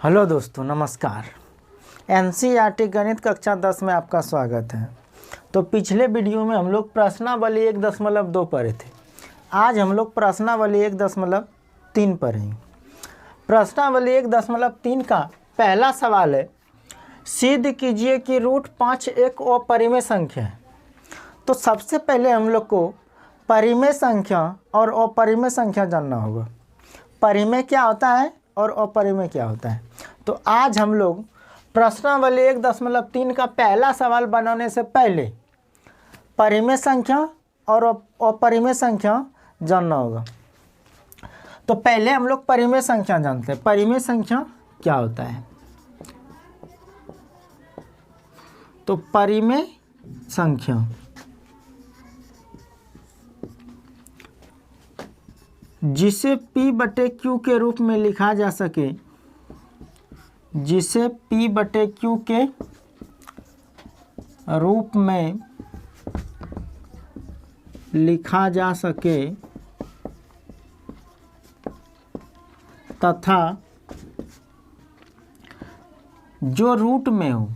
Hello दोस्तों, नमस्कार। NCERT गणित कक्षा 10 में आपका स्वागत है। तो पिछले वीडियो में हम लोग प्रश्नावली 1.2 पढ़े थे। आज हम लोग प्रश्नावली 1.3 पढ़ेंगे। प्रश्नावली 1.3 का पहला सवाल है, सिद्ध कीजिए कि रूट 5 एक अपरिमेय संख्या है। तो सबसे पहले हम लोग को परिमेय संख्या और अपरिमेय संख्या जानना होगा। परिमेय क्या होता है और अपरिमेय क्या होता है। तो आज हम लोग प्रश्नावली 1.3 का पहला सवाल बनाने से पहले परिमेय संख्या और अपरिमेय संख्या जानना होगा। तो पहले हम लोग परिमेय संख्या जानते हैं। परिमेय संख्या क्या होता है। तो परिमेय संख्या जिसे P/Q के रूप में लिखा जा सके, जिसे P/Q के रूप में लिखा जा सके तथा जो रूट में हो,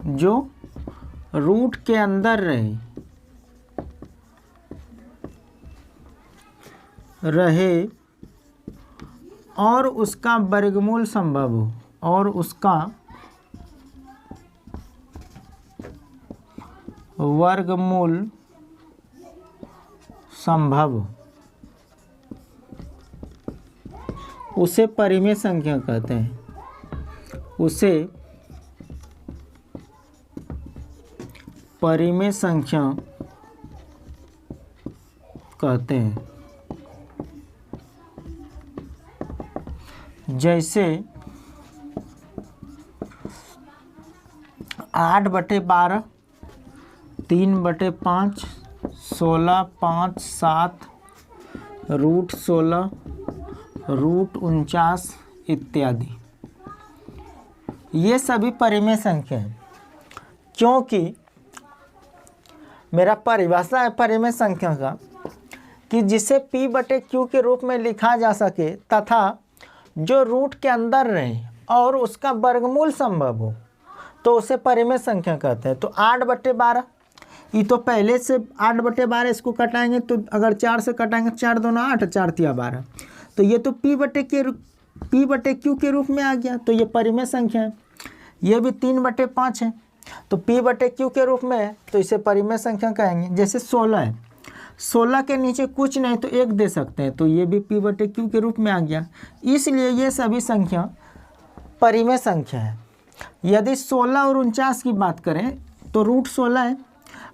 जो रूट के अंदर रहे और उसका वर्गमूल संभव हो, और उसका वर्गमूल संभव हो, उसे परिमेय संख्या कहते हैं। उसे परिमेय संख्या कहते हैं। जैसे 8/12, 3/5, 16, 5, 7, √16, √49 इत्यादि। ये सभी परिमेय संख्या हैं, क्योंकि मेरा परिभाषा है परिमेय संख्या का कि जिसे P/Q के रूप में लिखा जा सके तथा जो रूट के अंदर रहे और उसका वर्गमूल संभव हो, तो उसे परिमेय संख्या कहते हैं। तो 8/12, ये तो पहले से 8/12 इसको कटाएंगे तो अगर 4 से कटाएंगे, 4 दूना 8, 4 तिया 12, तो ये तो P/Q के रूप में आ गया, तो ये परिमेय संख्या है। ये भी 3/5 है, तो P/Q के रूप में है, तो इसे परिमेय संख्या कहेंगे। जैसे 16 है, 16 के नीचे कुछ नहीं तो 1 दे सकते हैं, तो ये भी P/Q के रूप में आ गया। इसलिए ये सभी संख्या परिमेय संख्या है। यदि 16 और 49 की बात करें तो √16 है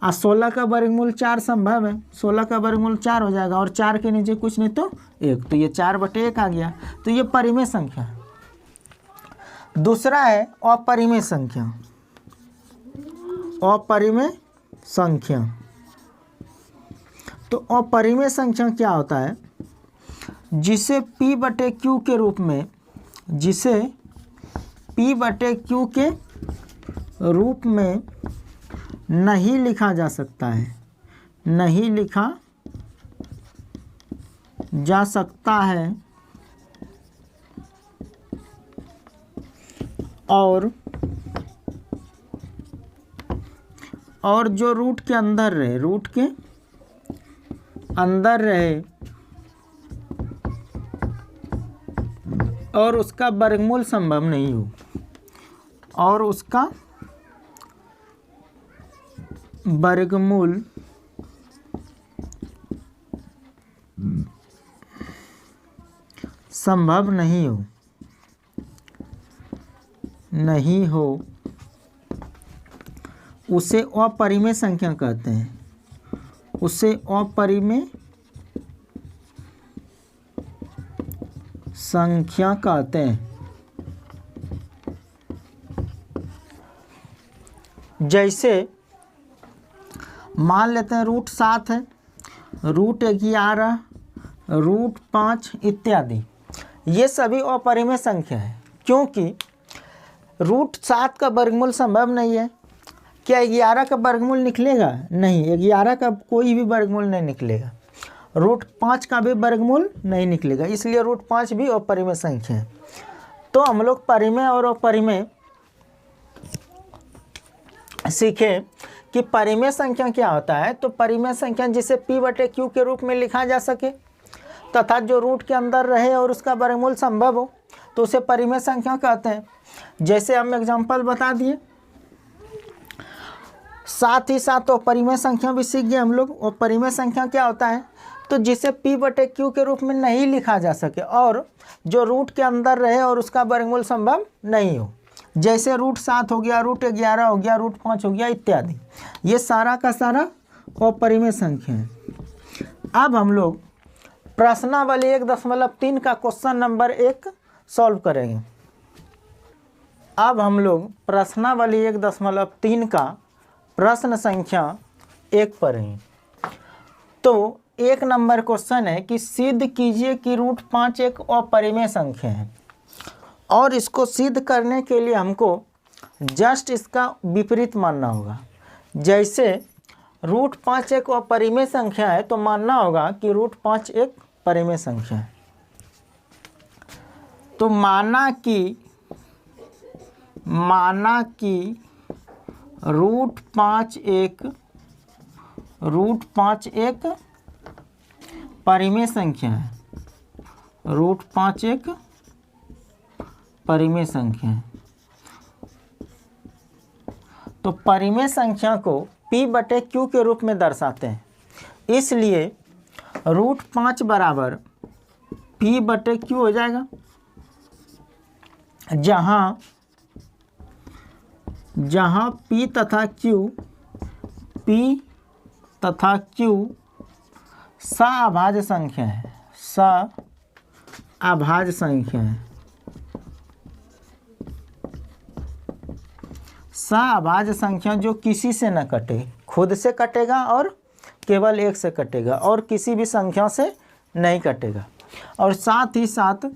और 16 का वर्गमूल 4 संभव है। 16 का वर्गमूल 4 हो जाएगा और 4 के नीचे कुछ नहीं तो 1, तो ये 4/1 आ गया, तो ये परिमेय संख्या है। दूसरा है अपरिमेय संख्या। अपरिमेय संख्या, तो अपरिमेय संख्या क्या होता है, जिसे P/Q के रूप में, जिसे P/Q के रूप में नहीं लिखा जा सकता है, नहीं लिखा जा सकता है और जो रूट के अंदर रहे, रूट के अंदर रहे और उसका वर्गमूल संभव नहीं हो, और उसका वर्गमूल संभव नहीं हो, उसे अपरिमेय संख्या कहते हैं। उसे अपरिमेय संख्या कहते हैं। जैसे मान लेते हैं √7 है, √11, √5 इत्यादि। ये सभी अपरिमेय संख्या है, क्योंकि √7 का वर्गमूल संभव नहीं है। क्या 11 का वर्गमूल निकलेगा? नहीं, 11 का कोई भी वर्गमूल नहीं निकलेगा। √5 का भी वर्गमूल नहीं निकलेगा, इसलिए √5 भी अपरिमेय संख्या है। तो हम लोग परिमेय और अपरिमेय सीखे कि परिमेय संख्या क्या होता है। तो परिमेय संख्या जिसे p/q के रूप में लिखा जा सके तथा जो रूट के अंदर रहे और उसका वर्गमूल संभव हो तो उसे परिमेय संख्या कहते हैं। जैसे हम एग्जांपल बता दिए, साथ ही साथ अपरिमेय संख्या भी सीख गए हम लोग। अपरिमेय संख्या क्या होता है, तो जिसे p/q के रूप में नहीं लिखा जा सके और जो रूट के अंदर रहे और उसका वर्गमूल संभव नहीं हो। जैसे √7 हो गया, √11 हो गया, √5 हो गया इत्यादि। ये सारा का सारा अपरिमेय संख्या है। अब हम लोग प्रश्नावली 1.3 का क्वेश्चन नंबर 1 सॉल्व करेंगे। अब हम लोग प्रश्नावली 1.3 का प्रश्न संख्या 1 पढ़ेंगे। तो 1 नंबर क्वेश्चन है कि सिद्ध कीजिए कि √5 एक अपरिमेय संख्या है और इसको सिद्ध करने के लिए हमको जस्ट इसका विपरीत मानना होगा। जैसे √5 एक अपरिमेय संख्या है तो मानना होगा कि √5 एक परिमेय संख्या है। तो माना कि √5 एक परिमेय संख्या है। √5 एक परिमेय संख्या है। तो परिमेय संख्या को p/q के रूप में दर्शाते हैं। इसलिए √5 बराबर p/q हो जाएगा, जहाँ p तथा q सअभाज्य संख्या है। सअभाज्य संख्या है। सअभाज्य संख्या जो किसी से न कटे, खुद से कटेगा और केवल 1 से कटेगा और किसी भी संख्या से नहीं कटेगा। और साथ ही साथ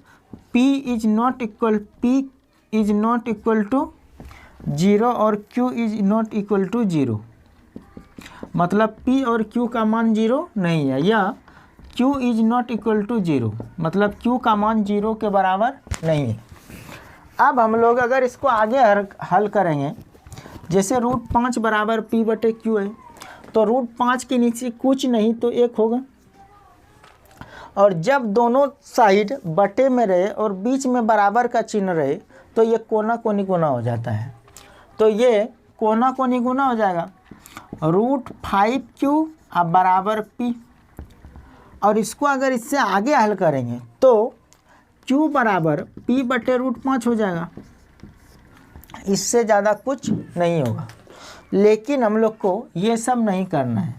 p is not equal to 0 और q is not equal to 0। मतलब p और q का मान 0 नहीं है, या q is not equal to 0 मतलब q का मान 0 के बराबर नहीं है। अब हम लोग अगर इसको आगे हल करेंगे, जैसे √5 बराबर p/q है तो √5 के नीचे कुछ नहीं तो 1 होगा। और जब दोनों साइड बटे में रहे और बीच में बराबर का चिन्ह रहे तो ये कोना कोनी गुना हो जाता है। तो ये कोना कोनी गुना हो जाएगा। √5q अब बराबर p। और इसको अगर इससे आगे हल करेंगे तो q बराबर p/√5 हो जाएगा। इससे ज़्यादा कुछ नहीं होगा। लेकिन हम लोग को ये सब नहीं करना है।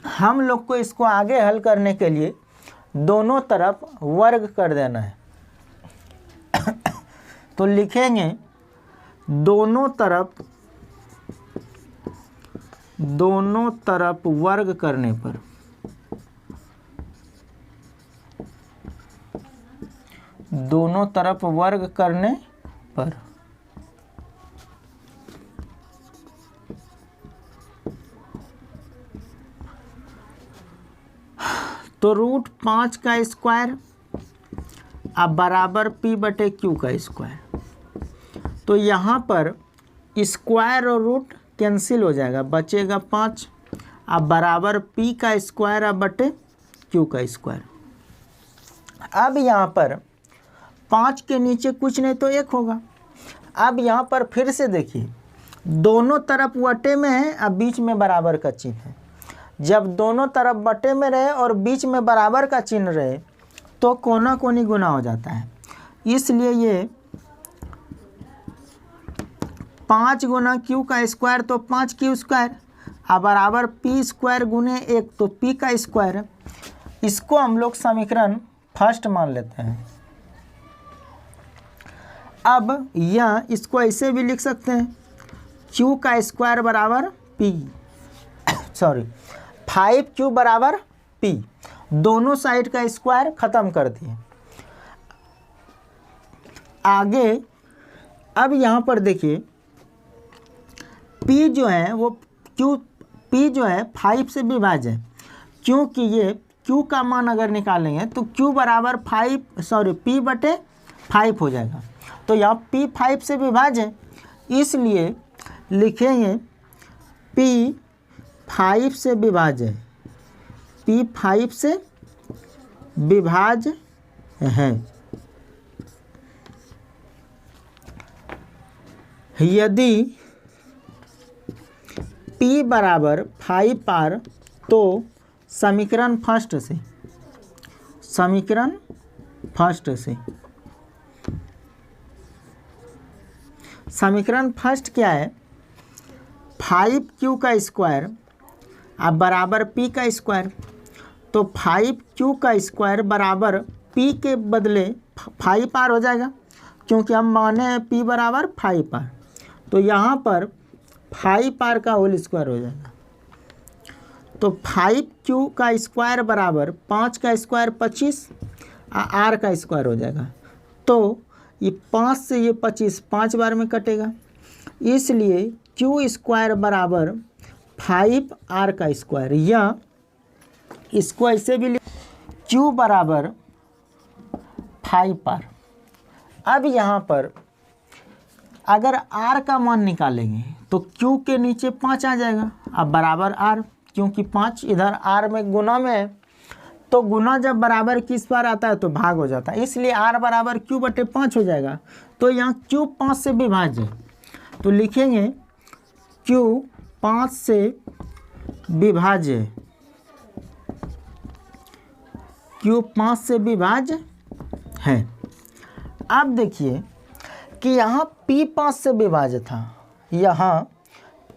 हम लोग को इसको आगे हल करने के लिए दोनों तरफ वर्ग कर देना है। तो लिखेंगे दोनों तरफ वर्ग करने पर तो √5 का स्क्वायर अब बराबर p/q का स्क्वायर। तो यहाँ पर स्क्वायर और रूट कैंसिल हो जाएगा, बचेगा 5। अब बराबर p का स्क्वायर अब बटे q का स्क्वायर। अब यहाँ पर 5 के नीचे कुछ नहीं तो 1 होगा। अब यहाँ पर फिर से देखिए, दोनों तरफ बटे में है, अब बीच में बराबर का चिन्ह है। जब दोनों तरफ बटे में रहे और बीच में बराबर का चिन्ह रहे तो कोना कोनी गुना हो जाता है। इसलिए ये 5 गुना q का स्क्वायर तो 5q स्क्वायर अब बराबर p स्क्वायर गुने 1 तो p का स्क्वायर है। इसको हम लोग समीकरण फर्स्ट मान लेते हैं। अब यह इसको ऐसे भी लिख सकते हैं, q का स्क्वायर बराबर p 5q बराबर p। दोनों साइड का स्क्वायर ख़त्म कर दिए। आगे अब यहाँ पर देखिए p जो है वो p जो है 5 से विभाज्य है, क्योंकि ये q का मान अगर निकालेंगे तो q बराबर p/5 5 हो जाएगा। तो यहाँ P 5 से विभाज्य है, इसलिए लिखेंगे P 5 से विभाज्य है, P 5 से विभाज्य है। यदि P बराबर 5R तो समीकरण फर्स्ट क्या है, 5Q का स्क्वायर अब बराबर P का स्क्वायर। तो 5Q का स्क्वायर बराबर P के बदले 5R हो जाएगा, क्योंकि हम माने हैं P बराबर 5R। तो यहाँ पर 5R का होल स्क्वायर हो जाएगा। तो 5Q का स्क्वायर बराबर 5 का स्क्वायर 25 R का स्क्वायर हो जाएगा। तो ये 5 से ये 25 5 बार में कटेगा, इसलिए Q स्क्वायर बराबर 5R का स्क्वायर, या इसको ऐसे भी लिख Q बराबर 5R। अब यहाँ पर अगर R का मान निकालेंगे तो Q के नीचे 5 आ जाएगा, अब बराबर R, क्योंकि 5 इधर R में गुना में है, तो गुना जब बराबर किस बार आता है तो भाग हो जाता है, इसलिए R बराबर Q बटे 5 हो जाएगा। तो यहाँ Q 5 से विभाज्य है, तो लिखेंगे Q 5 से विभाज्य है, Q 5 से विभाज्य है। अब देखिए कि यहाँ P 5 से विभाज्य था, यहाँ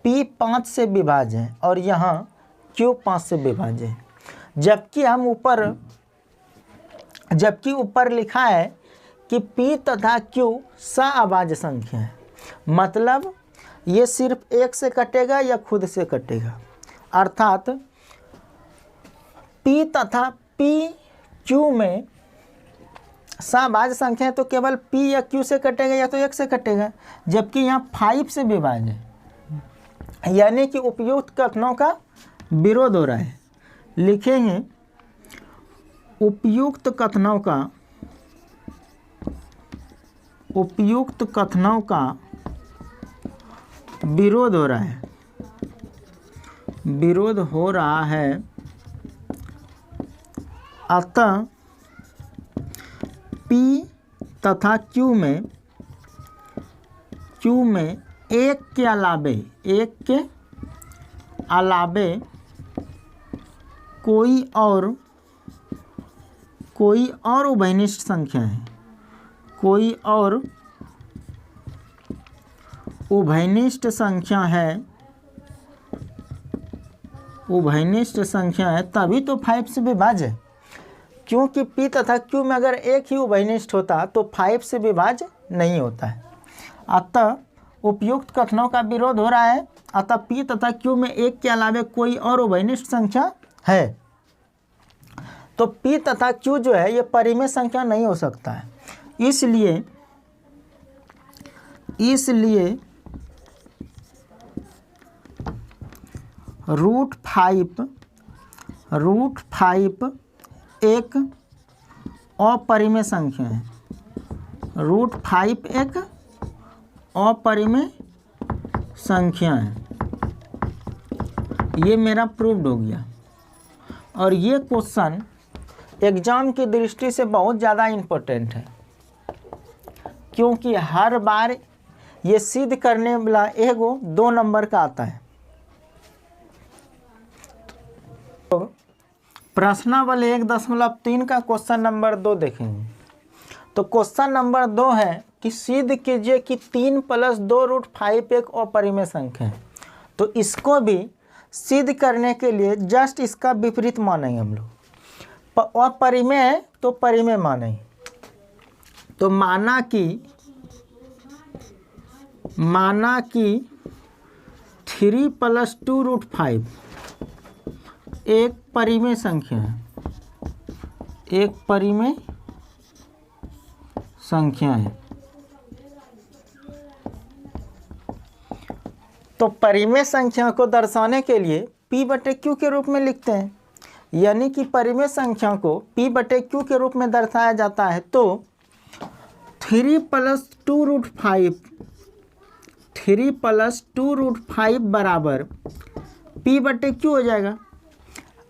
P 5 से विभाज्य है और यहाँ Q 5 से विभाज्य है, जबकि ऊपर लिखा है कि P तथा Q सअभाज्य संख्या है, मतलब ये सिर्फ एक से कटेगा या खुद से कटेगा, अर्थात P तथा PQ में सअभाज्य संख्या है तो केवल P या Q से कटेगा या तो एक से कटेगा, जबकि यहाँ 5 से विभाज्य है, यानी कि उपयुक्त कथनों का विरोध हो रहा है। लिखेंगे उपयुक्त कथनों का विरोध हो रहा है, अतः P तथा Q में एक के अलावे कोई और उभयनिष्ठ संख्या है, कोई और उभयनिष्ठ संख्या है तभी तो 5 से विभाज्य है, क्योंकि P तथा Q में अगर एक ही उभयनिष्ठ होता तो 5 से विभाज्य नहीं होता है। अतः उपयुक्त कथनों का विरोध हो रहा है, अतः P तथा Q में एक के अलावे कोई और उभयनिष्ठ संख्या है। तो P तथा Q जो है ये परिमेय संख्या नहीं हो सकता है, इसलिए √5 एक अपरिमेय संख्या है, √5 एक अपरिमेय संख्या है। ये मेरा प्रूव्ड हो गया। और ये क्वेश्चन एग्ज़ाम की दृष्टि से बहुत ज़्यादा इम्पोर्टेंट है, क्योंकि हर बार ये सिद्ध करने वाला एगो 2 नंबर का आता है। तो प्रश्नावली 1.3 का क्वेश्चन नंबर 2 देखेंगे। तो क्वेश्चन नंबर 2 है कि सिद्ध कीजिए कि 3 + 2 √5 एक अपरिमेय संख्या है। तो इसको भी सिद्ध करने के लिए जस्ट इसका विपरीत मानेंगे हम लोग, अपरिमेय है तो परिमेय मानेंगे। तो माना कि 3 + 2 √5 एक परिमेय संख्या है, एक परिमेय संख्या है। तो परिमेय संख्या को दर्शाने के लिए P बटे Q के रूप में लिखते हैं, यानी कि परिमेय संख्या को P बटे Q के रूप में दर्शाया जाता है। तो 3 + 2√5 3 + 2√5 बराबर P/Q हो जाएगा।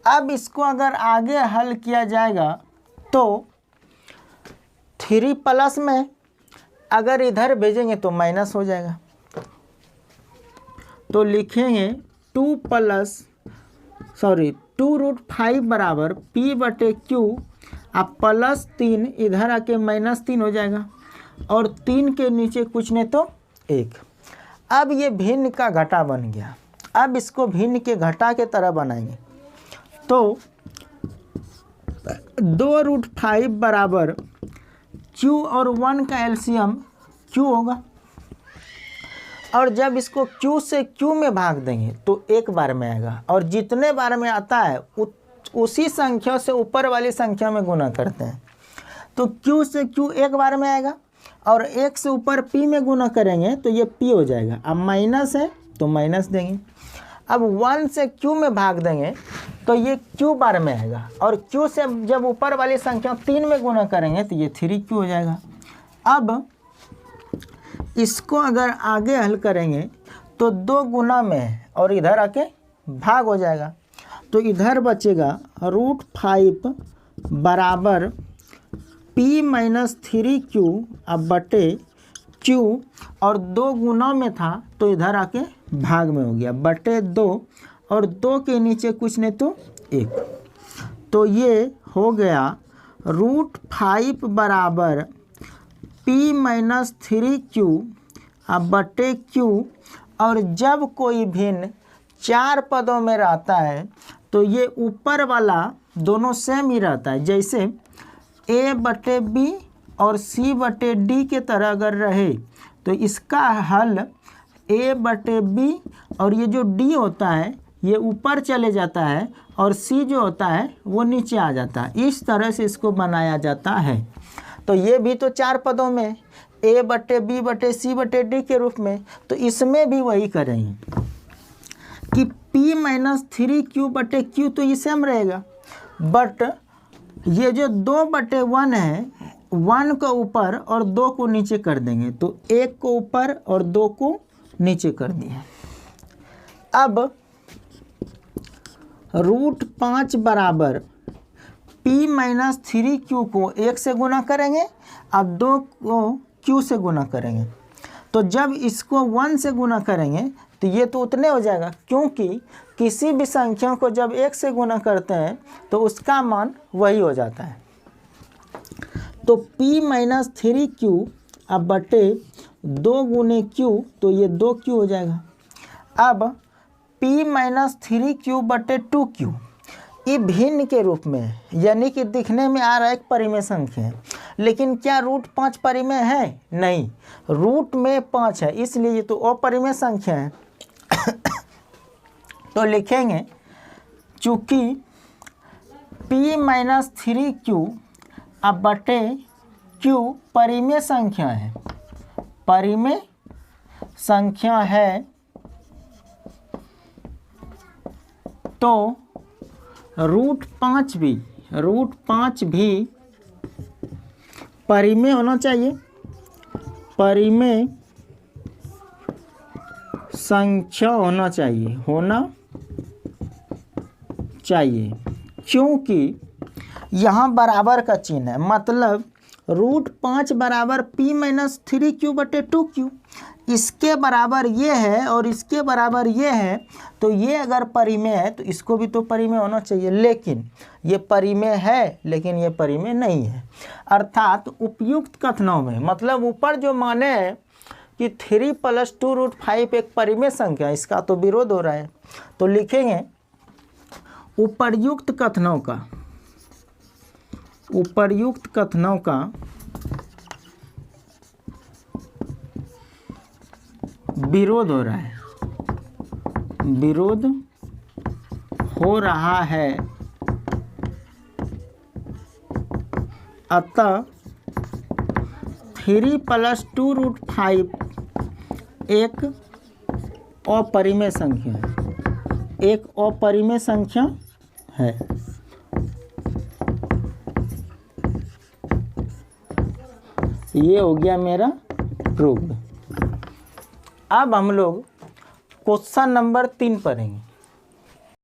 अब इसको अगर आगे हल किया जाएगा तो 3 प्लस में अगर इधर भेजेंगे तो माइनस हो जाएगा, तो लिखेंगे 2√5 बराबर P/Q। अब +3 इधर आके -3 हो जाएगा और 3 के नीचे कुछ नहीं तो 1। अब ये भिन्न का घटा बन गया। अब इसको भिन्न के घटा के तरह बनाएंगे तो 2√5 बराबर Q और 1 का एलसीएम Q होगा, और जब इसको Q से Q में भाग देंगे तो एक बार में आएगा, और जितने बार में आता है उसी संख्या से ऊपर वाली संख्या में गुना करते हैं। तो Q से Q एक बार में आएगा और 1 से ऊपर P में गुना करेंगे तो ये P हो जाएगा। अब माइनस है तो माइनस देंगे। अब 1 से Q में भाग देंगे तो ये Q बार में आएगा, और Q से जब ऊपर वाली संख्या 3 में गुना करेंगे तो ये 3Q हो जाएगा। अब इसको अगर आगे हल करेंगे तो 2 गुना में है और इधर आके भाग हो जाएगा, तो इधर बचेगा √5 बराबर P - 3Q अब बटे Q, और 2 गुना में था तो इधर आके भाग में हो गया बटे 2, और 2 के नीचे कुछ नहीं तो 1। तो ये हो गया √5 बराबर P - 3Q अब बटे Q। और जब कोई भिन्न 4 पदों में रहता है तो ये ऊपर वाला दोनों सेम ही रहता है। जैसे A/B और C/D के तरह अगर रहे तो इसका हल A/B, और ये जो D होता है ये ऊपर चले जाता है और C जो होता है वो नीचे आ जाता है। इस तरह से इसको बनाया जाता है। तो ये भी तो 4 पदों में A/B/C/D के रूप में, तो इसमें भी वही करेंगे कि P - 3Q/Q तो ये सेम रहेगा, बट ये जो 2/1 है 1 को ऊपर और 2 को नीचे कर देंगे, तो 1 को ऊपर और 2 को नीचे कर दिए। अब √5 बराबर P - 3Q को 1 से गुना करेंगे, अब 2 को Q से गुना करेंगे, तो जब इसको 1 से गुना करेंगे तो ये तो उतने हो जाएगा, क्योंकि किसी भी संख्या को जब 1 से गुना करते हैं तो उसका मान वही हो जाता है। तो P - 3Q अब बटे 2 गुने Q, तो ये 2Q हो जाएगा। अब P - 3Q बटे 2Q ये भिन्न के रूप में है, यानी कि दिखने में आ रहा है एक परिमेय संख्या है, लेकिन क्या √5 परिमेय है? नहीं, रूट में 5 है, इसलिए ये तो अपरिमेय संख्या है। तो लिखेंगे चूँकि P - 3Q अब बटे Q परिमेय संख्या है, परिमेय संख्या है, तो √5 भी परिमेय होना चाहिए, परिमेय संख्या होना चाहिए, क्योंकि यहाँ बराबर का चिन्ह है, मतलब √5 बराबर P - 3Q बटे 2Q, इसके बराबर ये है और इसके बराबर ये है, तो ये अगर परिमेय है तो इसको भी तो परिमेय होना चाहिए, लेकिन ये परिमेय है लेकिन ये परिमेय नहीं है। अर्थात उपयुक्त कथनों में, मतलब ऊपर जो माने हैं कि 3 + 2√5 एक परिमेय संख्या, इसका तो विरोध हो रहा है। तो लिखेंगे उपर्युक्त कथनों का विरोध हो रहा है, अतः 3 + 2√5 एक अपरिमेय संख्या है, ये हो गया मेरा प्रूव्ड। अब हम लोग क्वेश्चन नंबर 3 पढ़ेंगे।